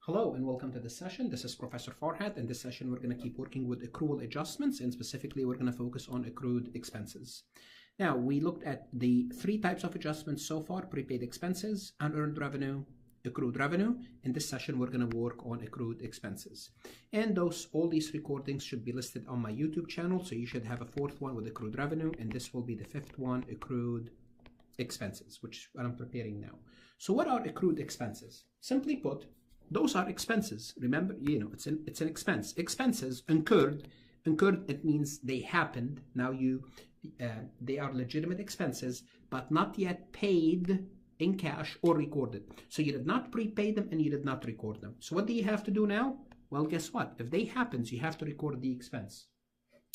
Hello and welcome to this session. This is Professor Farhat. In this session, we're going to keep working with accrual adjustments, and specifically, we're going to focus on accrued expenses. Now, we looked at the three types of adjustments so far: prepaid expenses, unearned revenue, accrued revenue. In this session, we're going to work on accrued expenses. And all these recordings should be listed on my YouTube channel, so you should have a fourth one with accrued revenue, and this will be the fifth one, accrued expenses, which I'm preparing now. So what are accrued expenses? Simply put, those are expenses. Remember, it's an expense. Expenses incurred, it means they happened. Now they are legitimate expenses, but not yet paid in cash or recorded. So you did not prepay them and you did not record them. So what do you have to do now? Well, guess what? If they happens, you have to record the expense.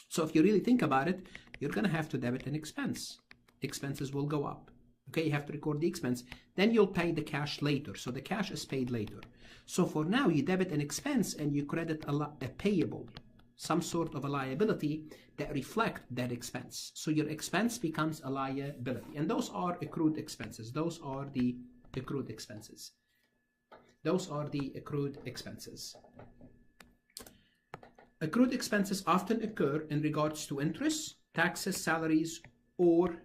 So if you really think about it, you're going to have to debit an expense. Expenses will go up. Okay, you have to record the expense. Then you'll pay the cash later. So the cash is paid later. So for now, you debit an expense and you credit a payable, some sort of a liability that reflect that expense. So your expense becomes a liability. And those are accrued expenses. Those are the accrued expenses. Those are the accrued expenses. Accrued expenses often occur in regards to interest, taxes, salaries, or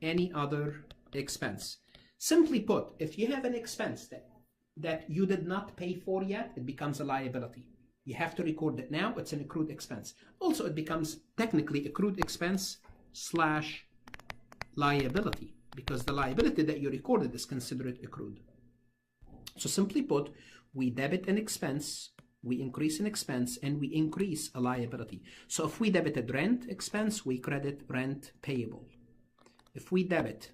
any other expense. Simply put, if you have an expense that you did not pay for yet, it becomes a liability. You have to record it now. It's an accrued expense. Also, it becomes technically accrued expense / liability, because the liability that you recorded is considered accrued. So simply put, we debit an expense, we increase an expense, and we increase a liability. So if we debited rent expense, we credit rent payable. If we debit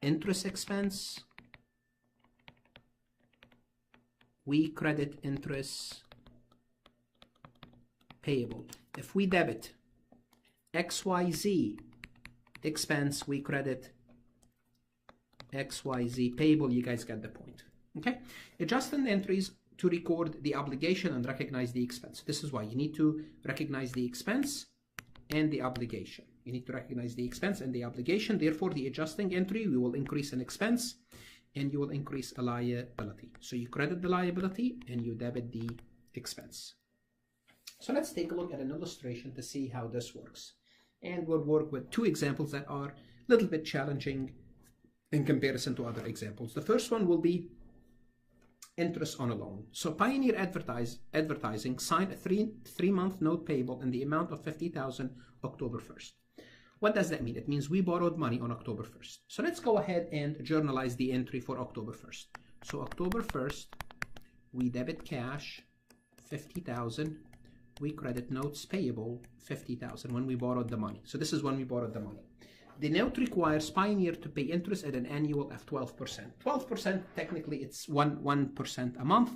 interest expense, we credit interest payable. If we debit XYZ expense, we credit XYZ payable. You guys get the point. Okay? Adjusting entries to record the obligation and recognize the expense. This is why you need to recognize the expense and the obligation. You need to recognize the expense and the obligation. Therefore, the adjusting entry, we will increase an expense and you will increase a liability. So you credit the liability and you debit the expense. So let's take a look at an illustration to see how this works. And we'll work with two examples that are a little bit challenging in comparison to other examples. The first one will be interest on a loan. So Pioneer Advertising signed a three-month note payable in the amount of $50,000 October 1st. What does that mean? It means we borrowed money on October 1st. So let's go ahead and journalize the entry for October 1st. So October 1st, we debit cash $50,000. We credit notes payable $50,000 when we borrowed the money. So this is when we borrowed the money. The note requires Pioneer to pay interest at an annual of 12%. 12%, technically, it's 1% a month.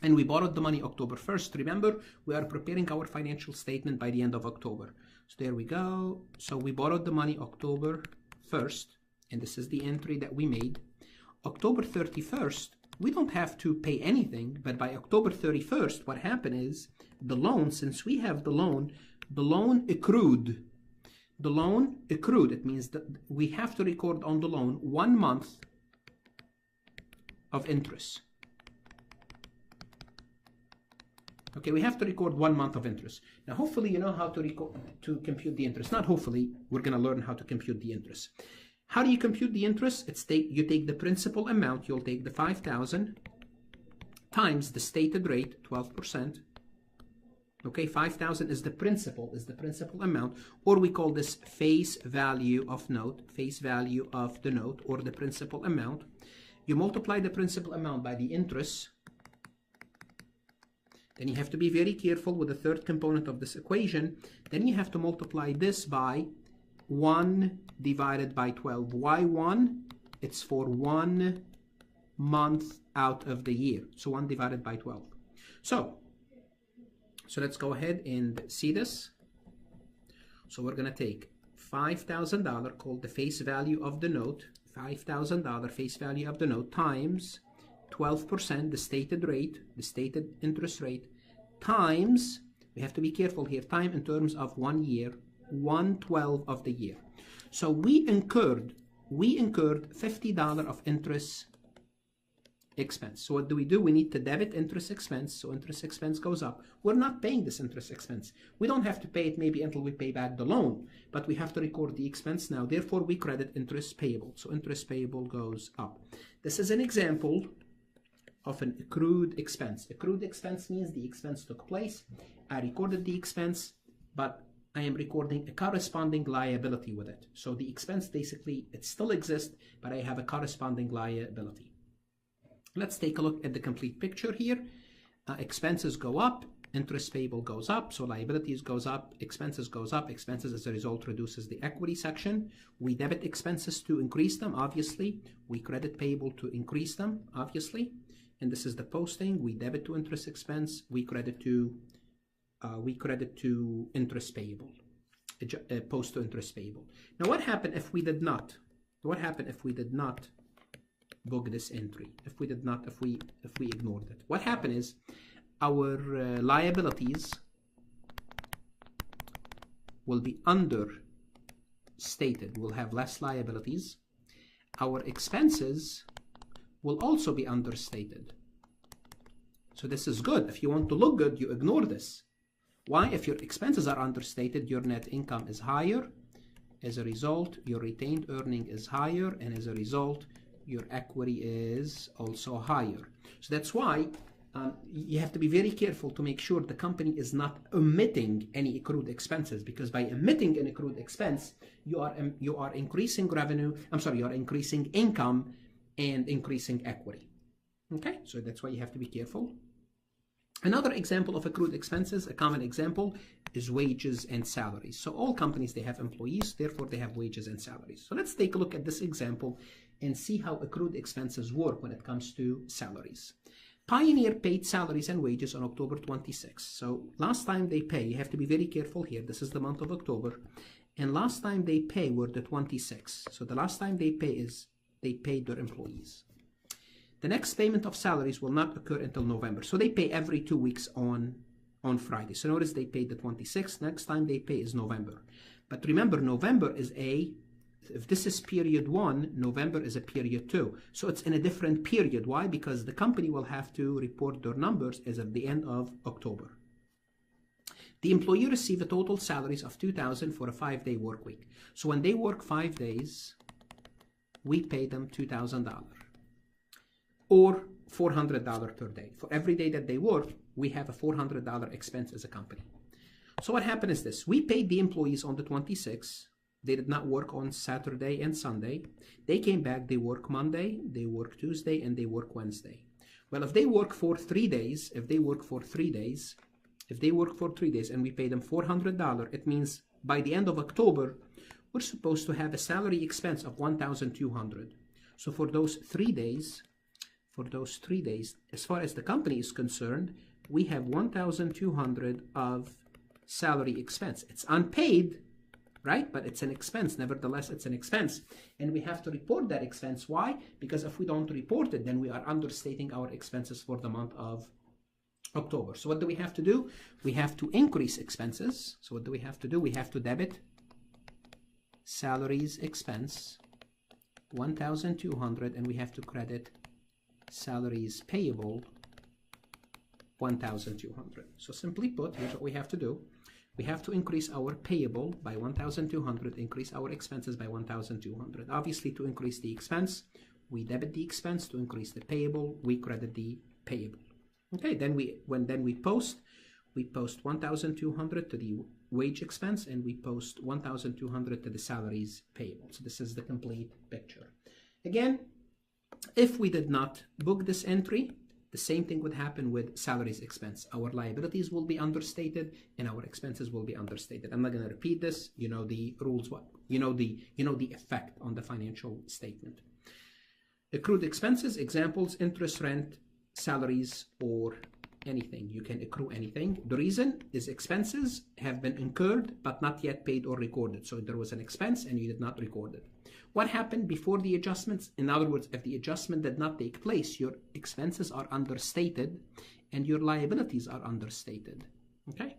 And we borrowed the money October 1st. Remember, we are preparing our financial statement by the end of October. So there we go. So we borrowed the money October 1st, and this is the entry that we made. October 31st, we don't have to pay anything, but by October 31st, what happened is the loan, since we have the loan accrued. The loan accrued, it means that we have to record on the loan 1 month of interest. Okay, we have to record 1 month of interest. Now, hopefully, you know how to compute the interest. Not hopefully, we're going to learn how to compute the interest. How do you compute the interest? You take the principal amount. You'll take the $5,000 times the stated rate, 12%. Okay, 5,000 is the principal amount, or we call this face value of the note, or the principal amount. You multiply the principal amount by the interest. Then you have to be very careful with the third component of this equation. Then you have to multiply this by 1 divided by 12. Why 1? It's for 1 month out of the year. So 1 divided by 12. So let's go ahead and see this. So we're going to take $5,000 called the face value of the note, $5,000 face value of the note times 12%, the stated rate, the stated interest rate, times, we have to be careful here, time in terms of 1 year, 1/12 of the year. So we incurred $50 of interest expense. So what do? We need to debit interest expense, so interest expense goes up. We're not paying this interest expense. We don't have to pay it maybe until we pay back the loan, but we have to record the expense now. Therefore, we credit interest payable. So interest payable goes up. This is an example of an accrued expense. Accrued expense means the expense took place. I recorded the expense, but I am recording a corresponding liability with it. So the expense basically, it still exists, but I have a corresponding liability. Let's take a look at the complete picture here. Expenses go up, interest payable goes up, so liabilities goes up, expenses goes up. Expenses as a result reduces the equity section. We debit expenses to increase them, obviously. We credit payable to increase them, obviously. And this is the posting. We debit to interest expense. We credit to interest payable. Post to interest payable. Now, what happened if we did not? What happened if we did not book this entry? If we ignored it, what happened is our liabilities will be understated. We'll have less liabilities. Our expenses will also be understated. So this is good. If you want to look good, you ignore this. Why? If your expenses are understated, your net income is higher. As a result, your retained earning is higher, and as a result, your equity is also higher. So that's why you have to be very careful to make sure the company is not omitting any accrued expenses, because by omitting an accrued expense, you are increasing revenue. You are increasing income and increasing equity. Okay, so that's why you have to be careful. Another example of accrued expenses, a common example, is wages and salaries. So all companies, they have employees, therefore they have wages and salaries. So let's take a look at this example and see how accrued expenses work when it comes to salaries. Pioneer paid salaries and wages on October 26. So last time they pay, you have to be very careful here. This is the month of October. And last time they pay were the 26th. So the last time they pay is they paid their employees. The next payment of salaries will not occur until November. So they pay every 2 weeks on Friday. So notice they paid the 26th. Next time they pay is November. But remember, November is if this is period 1, November is a period 2. So it's in a different period. Why? Because the company will have to report their numbers as of the end of October. The employee received a total salaries of $2,000 for a 5-day work week. So when they work 5 days, we pay them $2,000. Or $400 per day. For every day that they work, we have a $400 expense as a company. So what happened is this. We paid the employees on the 26th. They did not work on Saturday and Sunday. They came back, they work Monday, they work Tuesday, and they work Wednesday. Well, if they work for 3 days, and we pay them $400, it means by the end of October, we're supposed to have a salary expense of $1,200. So for those 3 days, as far as the company is concerned, we have $1,200 of salary expense. It's unpaid, right? But it's an expense. Nevertheless, it's an expense. And we have to report that expense. Why? Because if we don't report it, then we are understating our expenses for the month of October. So what do we have to do? We have to increase expenses. So what do we have to do? We have to debit salaries expense, $1,200, and we have to credit salaries payable, $1,200. So simply put, here's what we have to do. We have to increase our payable by $1,200, increase our expenses by $1,200. Obviously, to increase the expense, we debit the expense. To increase the payable, we credit the payable. Okay, then we post $1,200 to the wage expense, and we post $1,200 to the salaries payable. So this is the complete picture. Again, if we did not book this entry, the same thing would happen with salaries expense. Our liabilities will be understated and our expenses will be understated. I'm not going to repeat this. You know the rules. You know the effect on the financial statement. Accrued expenses, examples, interest, rent, salaries, or anything. You can accrue anything. The reason is expenses have been incurred but not yet paid or recorded. So there was an expense and you did not record it. What happened before the adjustments? In other words, if the adjustment did not take place, your expenses are understated and your liabilities are understated. Okay?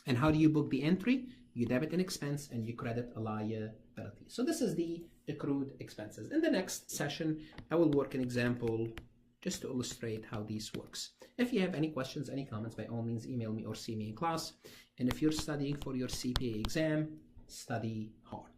And how do you book the entry? You debit an expense and you credit a liability. So this is the accrued expenses. In the next session, I will work an example just to illustrate how this works. If you have any questions, any comments, by all means, email me or see me in class. And if you're studying for your CPA exam, study hard.